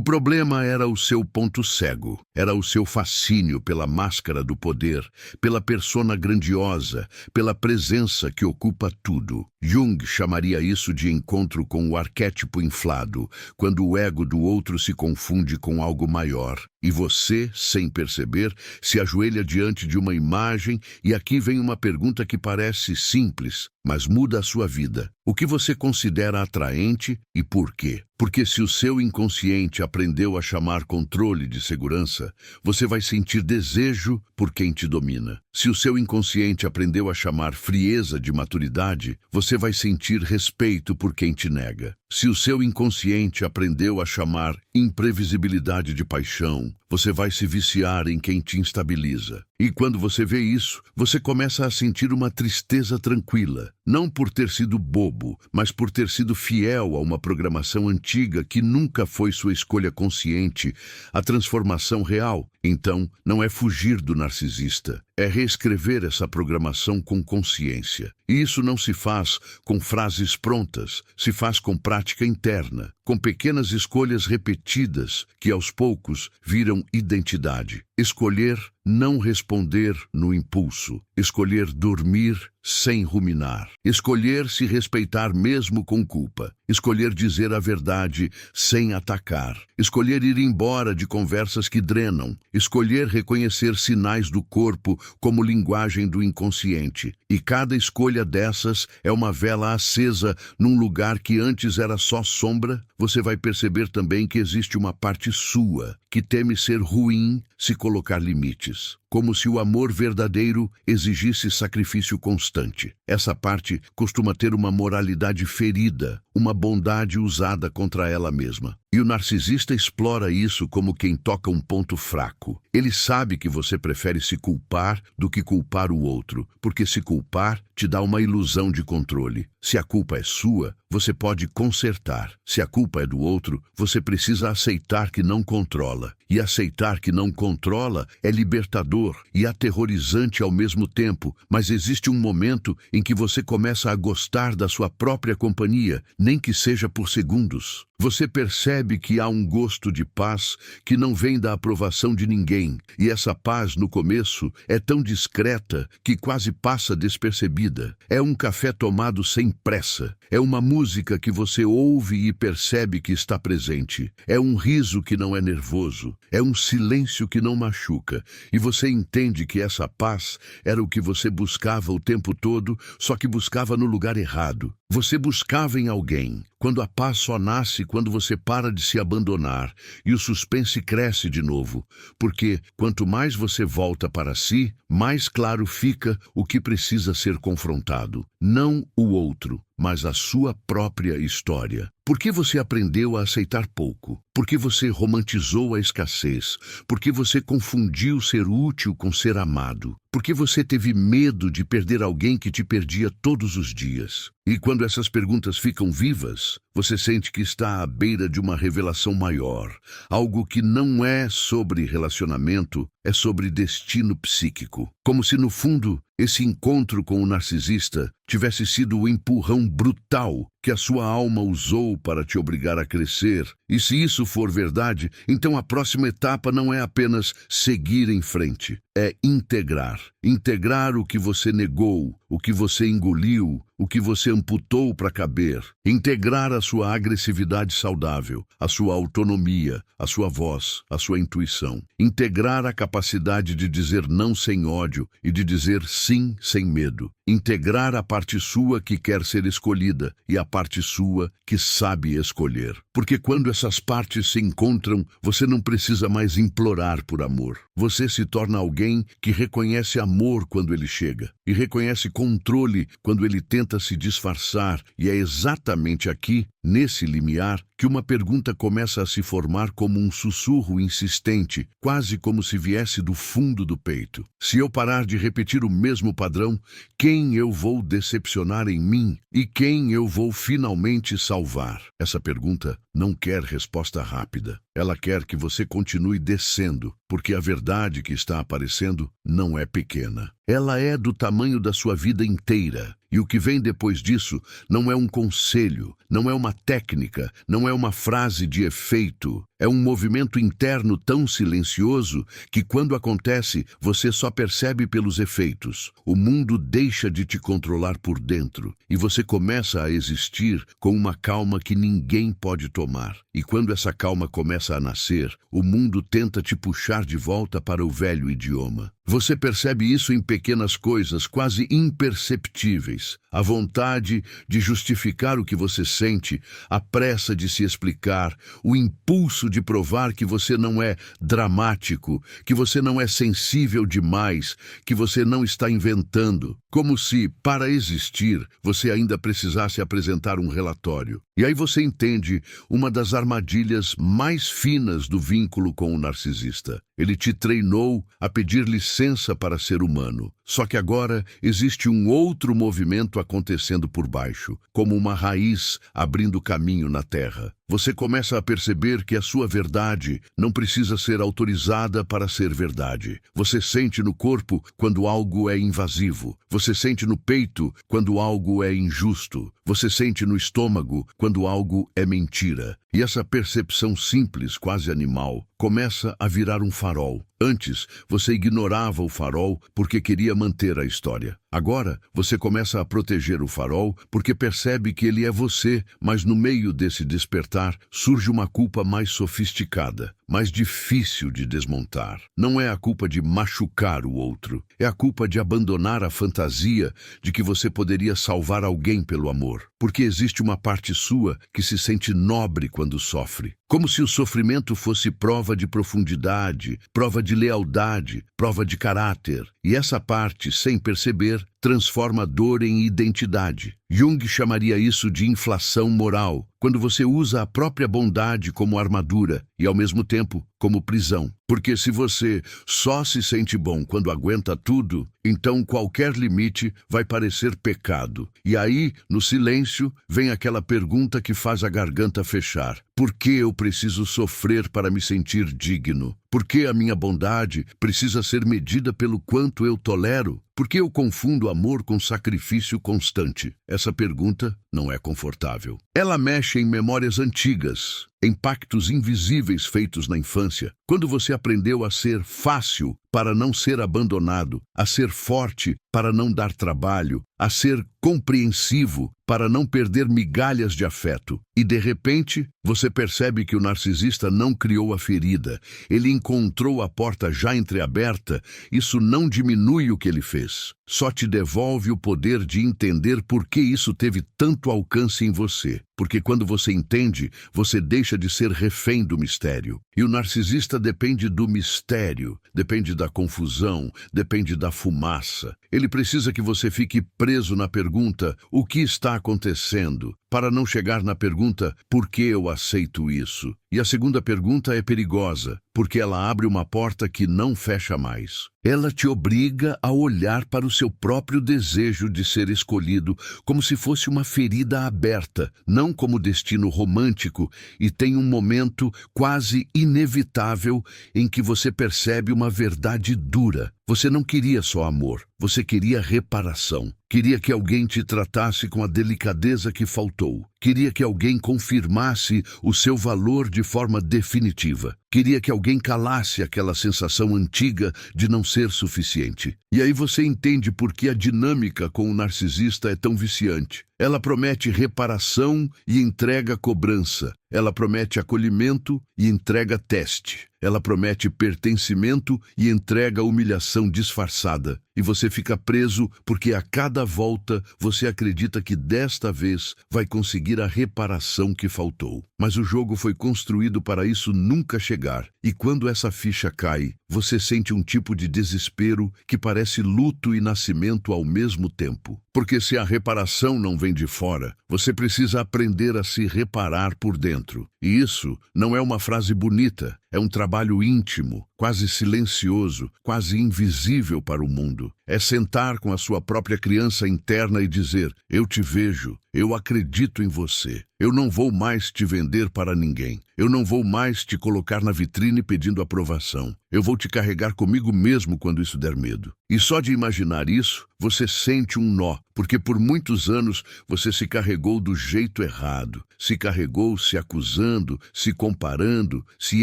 problema era o seu ponto cego, era o seu fascínio pela máscara do poder, pela persona grandiosa, pela presença que ocupa tudo. Jung chamaria isso de encontro com o arquétipo inflado, quando o ego do outro se confunde com algo maior. E você, sem perceber, se ajoelha diante de uma imagem, e aqui vem uma pergunta que parece simples, mas muda a sua vida. O que você considera atraente e por quê? Porque se o seu inconsciente aprendeu a chamar controle de segurança, você vai sentir desejo por quem te domina. Se o seu inconsciente aprendeu a chamar frieza de maturidade, você vai sentir respeito por quem te nega. Se o seu inconsciente aprendeu a chamar imprevisibilidade de paixão, você vai se viciar em quem te instabiliza. E quando você vê isso, você começa a sentir uma tristeza tranquila, não por ter sido bobo, mas por ter sido fiel a uma programação antiga que nunca foi sua escolha consciente, a transformação real. Então, não é fugir do narcisista, é reescrever essa programação com consciência. E isso não se faz com frases prontas, se faz com prática interna, com pequenas escolhas repetidas que aos poucos viram identidade. Escolher não responder no impulso, escolher dormir sem ruminar, escolher se respeitar mesmo com culpa, escolher dizer a verdade sem atacar, escolher ir embora de conversas que drenam, escolher reconhecer sinais do corpo como linguagem do inconsciente. E cada escolha dessas é uma vela acesa num lugar que antes era só sombra. Você vai perceber também que existe uma parte sua que teme ser ruim se colocar limites, como se o amor verdadeiro exigisse sacrifício constante. Essa parte costuma ter uma moralidade ferida, uma bondade usada contra ela mesma. E o narcisista explora isso como quem toca um ponto fraco. Ele sabe que você prefere se culpar do que culpar o outro, porque se culpar te dá uma ilusão de controle. Se a culpa é sua, você pode consertar. Se a culpa é do outro, você precisa aceitar que não controla. E aceitar que não controla é libertador e aterrorizante ao mesmo tempo, mas existe um momento em que você começa a gostar da sua própria companhia, nem que seja por segundos. Você percebe que há um gosto de paz que não vem da aprovação de ninguém, e essa paz, no começo, é tão discreta que quase passa despercebida. É um café tomado sem pressa. É uma música que você ouve e percebe que está presente. É um riso que não é nervoso. É um silêncio que não machuca. E você entende que essa paz era o que você buscava o tempo todo, só que buscava no lugar errado. Você buscava em alguém. Quando a paz só nasce quando você para de se abandonar, e o suspense cresce de novo, porque quanto mais você volta para si, mais claro fica o que precisa ser confrontado. Não o outro, mas a sua própria história. Por que você aprendeu a aceitar pouco? Por que você romantizou a escassez? Por que você confundiu ser útil com ser amado? Por que você teve medo de perder alguém que te perdia todos os dias? E quando essas perguntas ficam vivas, você sente que está à beira de uma revelação maior, algo que não é sobre relacionamento, é sobre destino psíquico. Como se, no fundo, esse encontro com o narcisista tivesse sido o empurrão brutal que a sua alma usou para te obrigar a crescer. E se isso for verdade, então a próxima etapa não é apenas seguir em frente, é integrar. Integrar o que você negou, o que você engoliu, o que você amputou para caber. Integrar a sua agressividade saudável, a sua autonomia, a sua voz, a sua intuição. Integrar a capacidade de dizer não sem ódio e de dizer sim sem medo. Integrar a parte sua que quer ser escolhida e a parte sua que sabe escolher. Porque quando essas partes se encontram, você não precisa mais implorar por amor. Você se torna alguém que reconhece amor quando ele chega e reconhece controle quando ele tenta se disfarçar. E é exatamente aqui, nesse limiar, que uma pergunta começa a se formar como um sussurro insistente, quase como se viesse do fundo do peito. Se eu parar de repetir o mesmo padrão, quem eu vou decepcionar em mim e quem eu vou finalmente salvar? Essa pergunta não quer resposta rápida. Ela quer que você continue descendo, porque a verdade que está aparecendo não é pequena. Ela é do tamanho da sua vida inteira. E o que vem depois disso não é um conselho, não é uma técnica, não é uma frase de efeito. É um movimento interno tão silencioso que, quando acontece, você só percebe pelos efeitos. O mundo deixa de te controlar por dentro e você começa a existir com uma calma que ninguém pode tomar. E quando essa calma começa a nascer, o mundo tenta te puxar de volta para o velho idioma. Você percebe isso em pequenas coisas quase imperceptíveis. A vontade de justificar o que você sente, a pressa de se explicar, o impulso de provar que você não é dramático, que você não é sensível demais, que você não está inventando. Como se, para existir, você ainda precisasse apresentar um relatório. E aí você entende uma das armadilhas mais finas do vínculo com o narcisista. Ele te treinou a pedir licença para ser humano. Só que agora existe um outro movimento acontecendo por baixo, como uma raiz abrindo caminho na terra. Você começa a perceber que a sua verdade não precisa ser autorizada para ser verdade. Você sente no corpo quando algo é invasivo. Você sente no peito quando algo é injusto. Você sente no estômago quando algo é mentira. E essa percepção simples, quase animal, começa a virar um farol. Antes, você ignorava o farol porque queria manter a história. Agora, você começa a proteger o farol porque percebe que ele é você, mas no meio desse despertar surge uma culpa mais sofisticada, mais difícil de desmontar. Não é a culpa de machucar o outro, é a culpa de abandonar a fantasia de que você poderia salvar alguém pelo amor. Porque existe uma parte sua que se sente nobre quando sofre. Como se o sofrimento fosse prova de profundidade, prova de lealdade, prova de caráter. E essa parte, sem perceber, transforma a dor em identidade. Jung chamaria isso de inflação moral, quando você usa a própria bondade como armadura e, ao mesmo tempo, como prisão. Porque se você só se sente bom quando aguenta tudo, então qualquer limite vai parecer pecado. E aí, no silêncio, vem aquela pergunta que faz a garganta fechar. Por que eu preciso sofrer para me sentir digno? Por que a minha bondade precisa ser medida pelo quanto eu tolero? Por que eu confundo amor com sacrifício constante? Essa pergunta não é confortável. Ela mexe em memórias antigas, em pactos invisíveis feitos na infância. Quando você aprendeu a ser fácil para não ser abandonado, a ser forte para não dar trabalho, a ser compreensivo para não perder migalhas de afeto. E, de repente, você percebe que o narcisista não criou a ferida. Ele encontrou a porta já entreaberta. Isso não diminui o que ele fez. Só te devolve o poder de entender por que isso teve tanto alcance em você. Porque quando você entende, você deixa de ser refém do mistério. E o narcisista depende do mistério, depende da confusão, depende da fumaça. Ele precisa que você fique preso na pergunta, o que está acontecendo? Para não chegar na pergunta, por que eu aceito isso? E a segunda pergunta é perigosa, porque ela abre uma porta que não fecha mais. Ela te obriga a olhar para o seu próprio desejo de ser escolhido como se fosse uma ferida aberta, não como destino romântico, e tem um momento quase inevitável em que você percebe uma verdade dura. Você não queria só amor, você queria reparação. Queria que alguém te tratasse com a delicadeza que faltou. Queria que alguém confirmasse o seu valor de forma definitiva. Queria que alguém calasse aquela sensação antiga de não ser suficiente. E aí você entende por que a dinâmica com o narcisista é tão viciante. Ela promete reparação e entrega cobrança. Ela promete acolhimento e entrega teste. Ela promete pertencimento e entrega humilhação disfarçada. E você fica preso porque a cada volta você acredita que desta vez vai conseguir a reparação que faltou. Mas o jogo foi construído para isso nunca chegar. E quando essa ficha cai, você sente um tipo de desespero que parece luto e nascimento ao mesmo tempo. Porque se a reparação não vem de fora, você precisa aprender a se reparar por dentro. E isso não é uma frase bonita, é um trabalho íntimo, quase silencioso, quase invisível para o mundo. É sentar com a sua própria criança interna e dizer, eu te vejo, eu acredito em você, eu não vou mais te vender para ninguém. Eu não vou mais te colocar na vitrine pedindo aprovação. Eu vou te carregar comigo mesmo quando isso der medo. E só de imaginar isso, você sente um nó, porque por muitos anos você se carregou do jeito errado. Se carregou se acusando, se comparando, se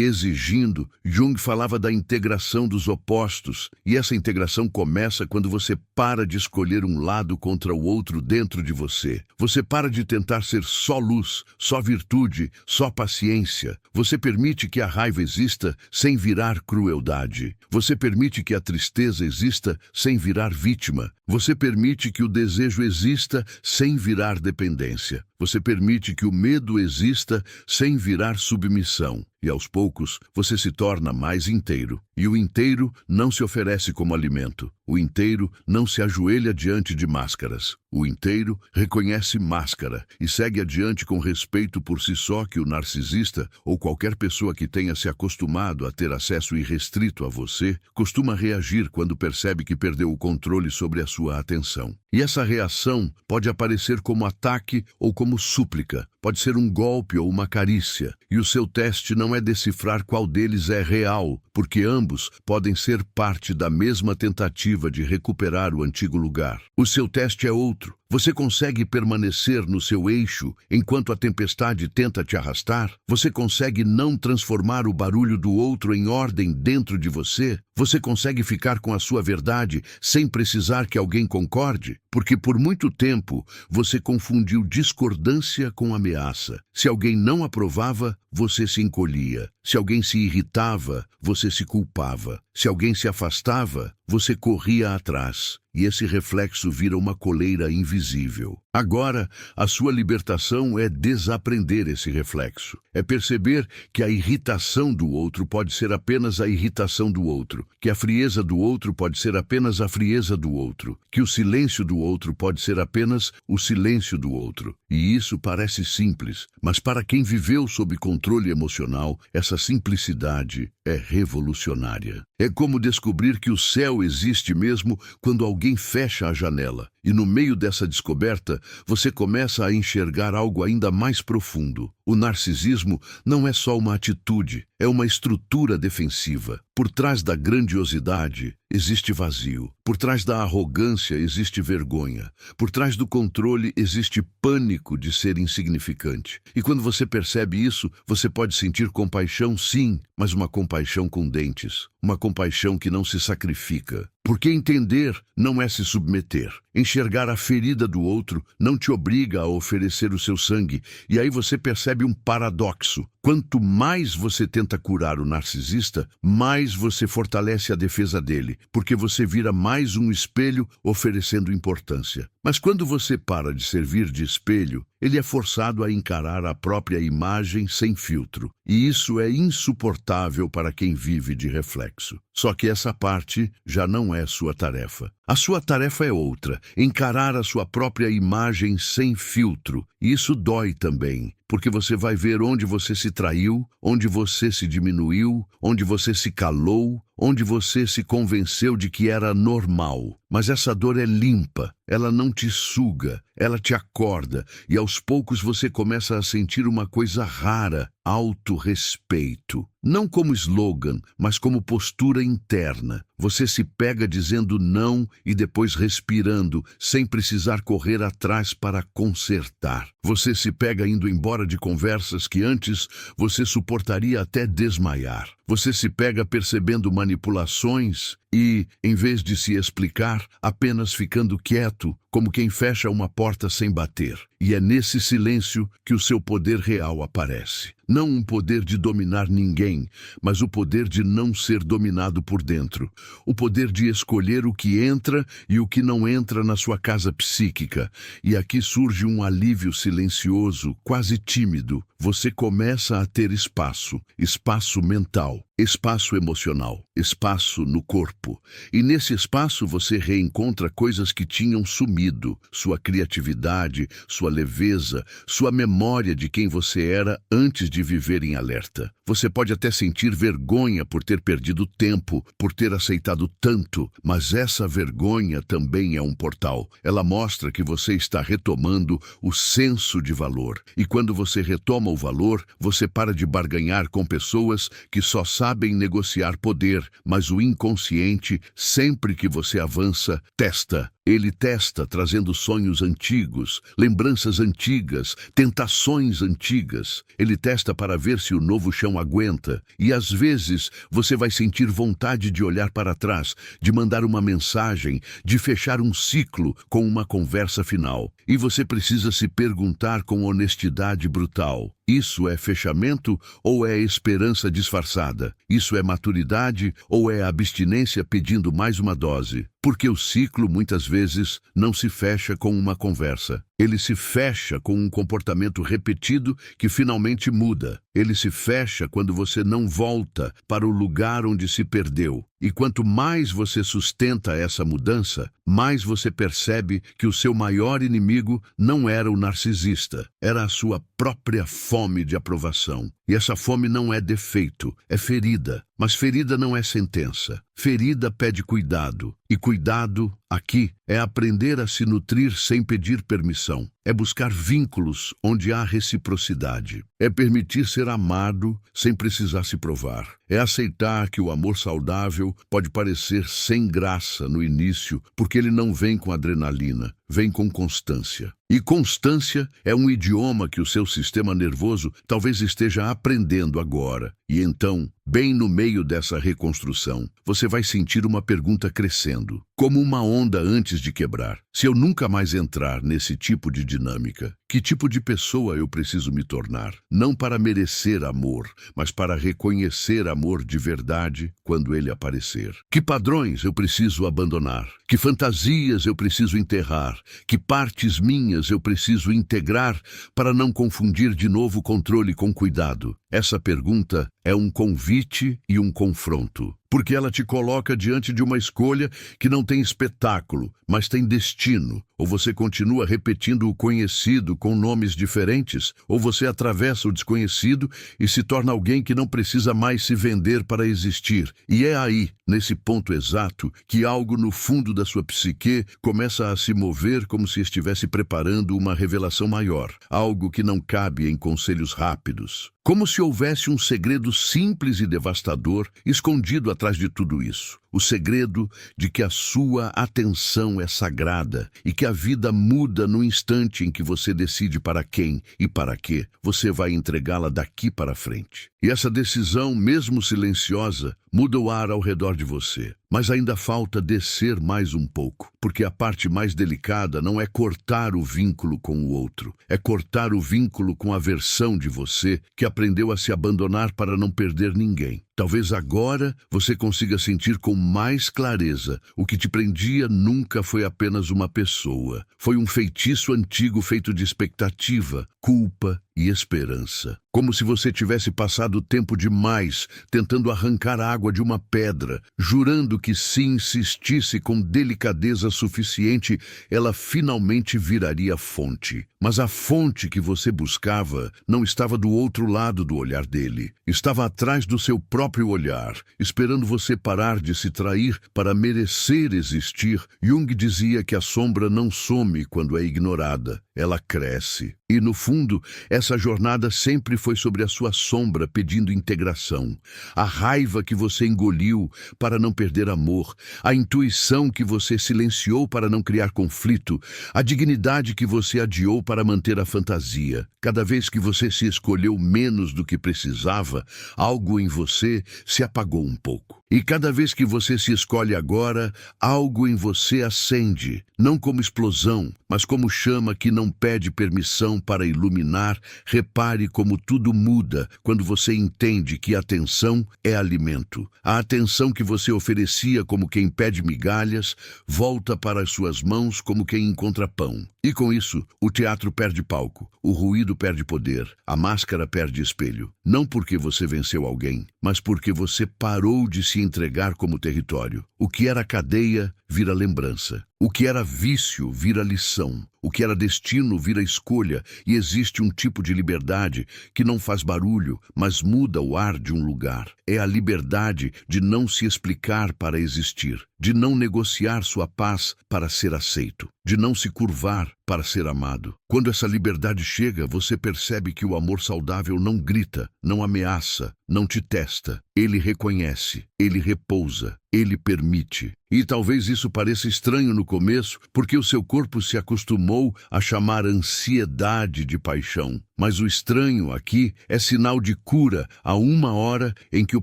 exigindo. Jung falava da integração dos opostos, e essa integração começa quando você para de escolher um lado contra o outro dentro de você. Você para de tentar ser só luz, só virtude, só paciência. Você permite que a raiva exista sem virar crueldade. Você permite que a tristeza exista sem virar vítima. Você permite que o desejo exista sem virar dependência. Você permite que o medo exista sem virar submissão. E aos poucos, você se torna mais inteiro. E o inteiro não se oferece como alimento. O inteiro não se ajoelha diante de máscaras. O inteiro reconhece máscara e segue adiante com respeito por si só que o narcisista, ou qualquer pessoa que tenha se acostumado a ter acesso irrestrito a você, costuma reagir quando percebe que perdeu o controle sobre a sua atenção. E essa reação pode aparecer como ataque ou como súplica. Pode ser um golpe ou uma carícia. E o seu teste não é decifrar qual deles é real, porque ambos podem ser parte da mesma tentativa de recuperar o antigo lugar. O seu teste é outro. Você consegue permanecer no seu eixo enquanto a tempestade tenta te arrastar? Você consegue não transformar o barulho do outro em ordem dentro de você? Você consegue ficar com a sua verdade sem precisar que alguém concorde? Porque por muito tempo você confundiu discordância com ameaça. Se alguém não aprovava, você se encolhia. Se alguém se irritava, você se culpava. Se alguém se afastava, você corria atrás. E esse reflexo vira uma coleira invisível. Agora, a sua libertação é desaprender esse reflexo. É perceber que a irritação do outro pode ser apenas a irritação do outro, que a frieza do outro pode ser apenas a frieza do outro, que o silêncio do outro pode ser apenas o silêncio do outro. E isso parece simples, mas para quem viveu sob controle emocional, essa simplicidade é revolucionária. É como descobrir que o céu existe mesmo quando alguém fecha a janela. E no meio dessa descoberta, você começa a enxergar algo ainda mais profundo. O narcisismo não é só uma atitude, é uma estrutura defensiva. Por trás da grandiosidade existe vazio. Por trás da arrogância existe vergonha. Por trás do controle existe pânico de ser insignificante. E quando você percebe isso, você pode sentir compaixão, sim, mas uma compaixão com dentes. Uma compaixão que não se sacrifica. Porque entender não é se submeter. Enxergar a ferida do outro não te obriga a oferecer o seu sangue. E aí você percebe um paradoxo. Quanto mais você tenta curar o narcisista, mais você fortalece a defesa dele, porque você vira mais um espelho oferecendo importância. Mas quando você para de servir de espelho, ele é forçado a encarar a própria imagem sem filtro. E isso é insuportável para quem vive de reflexo. Só que essa parte já não é sua tarefa. A sua tarefa é outra, encarar a sua própria imagem sem filtro. E isso dói também, porque você vai ver onde você se traiu, onde você se diminuiu, onde você se calou, onde você se convenceu de que era normal. Mas essa dor é limpa, ela não te suga, ela te acorda, e aos poucos você começa a sentir uma coisa rara, autorrespeito. Não como slogan, mas como postura interna. Você se pega dizendo não e depois respirando, sem precisar correr atrás para consertar. Você se pega indo embora de conversas que antes você suportaria até desmaiar. Você se pega percebendo manipulações e, em vez de se explicar, apenas ficando quieto, como quem fecha uma porta sem bater. E é nesse silêncio que o seu poder real aparece. Não um poder de dominar ninguém, mas o poder de não ser dominado por dentro. O poder de escolher o que entra e o que não entra na sua casa psíquica. E aqui surge um alívio silencioso, quase tímido. Você começa a ter espaço, espaço mental, espaço emocional, espaço no corpo. E nesse espaço você reencontra coisas que tinham sumido. fluido, sua criatividade, sua leveza, sua memória de quem você era antes de viver em alerta. Você pode até sentir vergonha por ter perdido tempo, por ter aceitado tanto, mas essa vergonha também é um portal. Ela mostra que você está retomando o senso de valor. E quando você retoma o valor, você para de barganhar com pessoas que só sabem negociar poder, mas o inconsciente, sempre que você avança, testa. Ele testa, trazendo sonhos antigos, lembranças antigas, tentações antigas. Ele testa para ver se o novo chão aguenta. E às vezes você vai sentir vontade de olhar para trás, de mandar uma mensagem, de fechar um ciclo com uma conversa final. E você precisa se perguntar com honestidade brutal: isso é fechamento ou é esperança disfarçada? Isso é maturidade ou é abstinência pedindo mais uma dose? Porque o ciclo, muitas vezes, não se fecha com uma conversa. Ele se fecha com um comportamento repetido que finalmente muda. Ele se fecha quando você não volta para o lugar onde se perdeu. E quanto mais você sustenta essa mudança, mais você percebe que o seu maior inimigo não era o narcisista, era a sua própria fome de aprovação. E essa fome não é defeito, é ferida. Mas ferida não é sentença. Ferida pede cuidado. E cuidado, aqui, é aprender a se nutrir sem pedir permissão. É buscar vínculos onde há reciprocidade. É permitir ser amado sem precisar se provar. É aceitar que o amor saudável pode parecer sem graça no início, porque ele não vem com adrenalina, vem com constância. E constância é um idioma que o seu sistema nervoso talvez esteja aprendendo agora. E então, bem no meio dessa reconstrução, você vai sentir uma pergunta crescendo, como uma onda antes de quebrar. Se eu nunca mais entrar nesse tipo de dinâmica, que tipo de pessoa eu preciso me tornar? Não para merecer amor, mas para reconhecer amor de verdade quando ele aparecer. Que padrões eu preciso abandonar? Que fantasias eu preciso enterrar? Que partes minhas eu preciso integrar para não confundir de novo controle com cuidado? Essa pergunta é um convite e um confronto, porque ela te coloca diante de uma escolha que não tem espetáculo, mas tem destino. Ou você continua repetindo o conhecido com nomes diferentes, ou você atravessa o desconhecido e se torna alguém que não precisa mais se vender para existir. E é aí, nesse ponto exato, que algo no fundo da sua psique começa a se mover como se estivesse preparando uma revelação maior, algo que não cabe em conselhos rápidos. Como se houvesse um segredo simples e devastador escondido atrás de tudo isso. O segredo de que a sua atenção é sagrada e que a vida muda no instante em que você decide para quem e para quê você vai entregá-la daqui para frente. E essa decisão, mesmo silenciosa, muda o ar ao redor de você. Mas ainda falta descer mais um pouco, porque a parte mais delicada não é cortar o vínculo com o outro, é cortar o vínculo com a versão de você que aprendeu a se abandonar para não perder ninguém. Talvez agora você consiga sentir com mais clareza: o que te prendia nunca foi apenas uma pessoa. Foi um feitiço antigo feito de expectativa, culpa e esperança. Como se você tivesse passado tempo demais tentando arrancar água de uma pedra, jurando que se insistisse com delicadeza suficiente, ela finalmente viraria fonte. Mas a fonte que você buscava não estava do outro lado do olhar dele. Estava atrás do seu próprio olhar, esperando você parar de se trair para merecer existir. Jung dizia que a sombra não some quando é ignorada, ela cresce. E, no fundo, essa jornada sempre foi sobre a sua sombra pedindo integração. A raiva que você engoliu para não perder amor, a intuição que você silenciou para não criar conflito, a dignidade que você adiou para manter a fantasia. Cada vez que você se escolheu menos do que precisava, algo em você se apagou um pouco. E cada vez que você se escolhe agora, algo em você acende, não como explosão, mas como chama que não pede permissão para iluminar. Repare como tudo muda quando você entende que atenção é alimento. A atenção que você oferecia como quem pede migalhas, volta para as suas mãos como quem encontra pão. E com isso, o teatro perde palco, o ruído perde poder, a máscara perde espelho. Não porque você venceu alguém, mas porque você parou de se entregar como território. O que era cadeia vira lembrança. O que era vício vira lição. O que era destino vira escolha. E existe um tipo de liberdade que não faz barulho, mas muda o ar de um lugar. É a liberdade de não se explicar para existir, de não negociar sua paz para ser aceito, de não se curvar para ser amado. Quando essa liberdade chega, você percebe que o amor saudável não grita, não ameaça, não te testa. Ele reconhece, ele repousa, ele permite. E talvez isso pareça estranho no começo, porque o seu corpo se acostumou a chamar ansiedade de paixão. Mas o estranho aqui é sinal de cura a uma hora em que o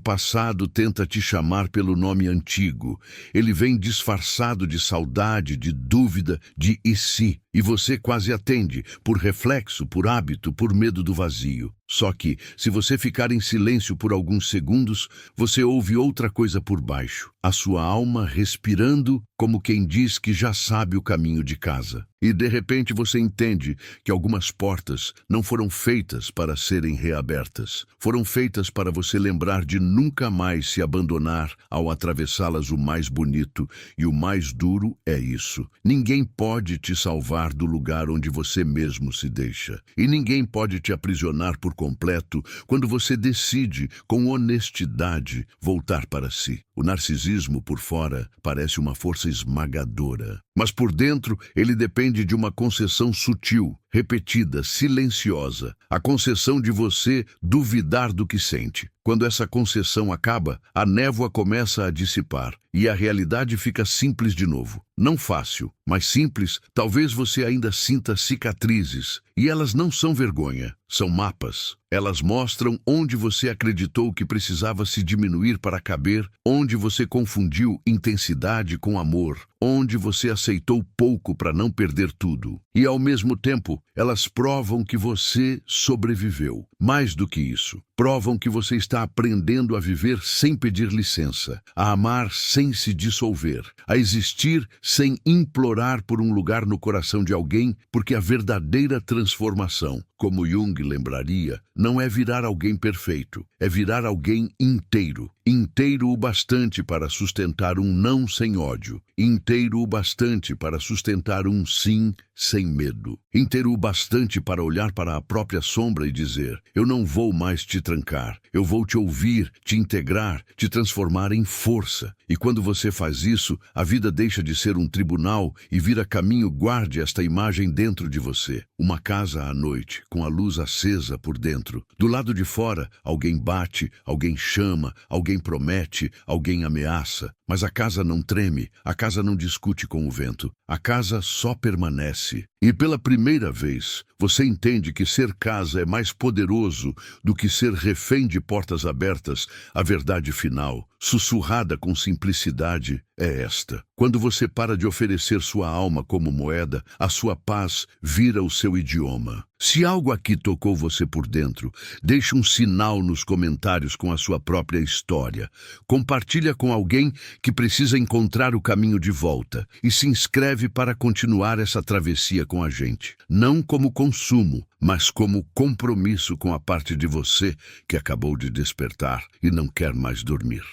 passado tenta te chamar pelo nome antigo. Ele vem disfarçado de saudade, de dúvida, de e se. E você quase atende, por reflexo, por hábito, por medo do vazio. Só que, se você ficar em silêncio por alguns segundos, você ouve outra coisa por baixo. A sua alma respirando como quem diz que já sabe o caminho de casa. E de repente você entende que algumas portas não foram feitas para serem reabertas. Foram feitas para você lembrar de nunca mais se abandonar ao atravessá-las. O mais bonito e o mais duro é isso. Ninguém pode te salvar do lugar onde você mesmo se deixa. E ninguém pode te aprisionar por completo quando você decide, com honestidade, voltar para si. O narcisismo por fora parece uma força esmagadora, mas por dentro ele depende de uma concessão sutil, repetida, silenciosa, a concessão de você duvidar do que sente. Quando essa concessão acaba, a névoa começa a dissipar e a realidade fica simples de novo. Não fácil, mas simples. Talvez você ainda sinta cicatrizes, e elas não são vergonha, são mapas. Elas mostram onde você acreditou que precisava se diminuir para caber, onde você confundiu intensidade com amor, onde você aceitou pouco para não perder tudo. E ao mesmo tempo, elas provam que você sobreviveu. Mais do que isso, provam que você está aprendendo a viver sem pedir licença, a amar sem se dissolver, a existir sem implorar por um lugar no coração de alguém, porque a verdadeira transformação, como Jung lembraria, não é virar alguém perfeito, é virar alguém inteiro. Inteiro o bastante para sustentar um não sem ódio, inteiro o bastante para sustentar um sim sem medo, inteiro o bastante para olhar para a própria sombra e dizer: eu não vou mais te trancar, eu vou te ouvir, te integrar, te transformar em força. E quando você faz isso, a vida deixa de ser um tribunal e vira caminho. Guarde esta imagem dentro de você, uma casa à noite, com a luz acesa por dentro. Do lado de fora, alguém bate, alguém chama, alguém promete, alguém ameaça, mas a casa não treme, a casa não discute com o vento, a casa só permanece. E pela primeira vez, você entende que ser casa é mais poderoso do que ser refém de portas abertas. A verdade final, sussurrada com simplicidade, é esta: quando você para de oferecer sua alma como moeda, a sua paz vira o seu idioma. Se algo aqui tocou você por dentro, deixe um sinal nos comentários com a sua própria história. Compartilha com alguém que precisa encontrar o caminho de volta e se inscreve para continuar essa travessia com a gente. Não como consumo, mas como compromisso com a parte de você que acabou de despertar e não quer mais dormir.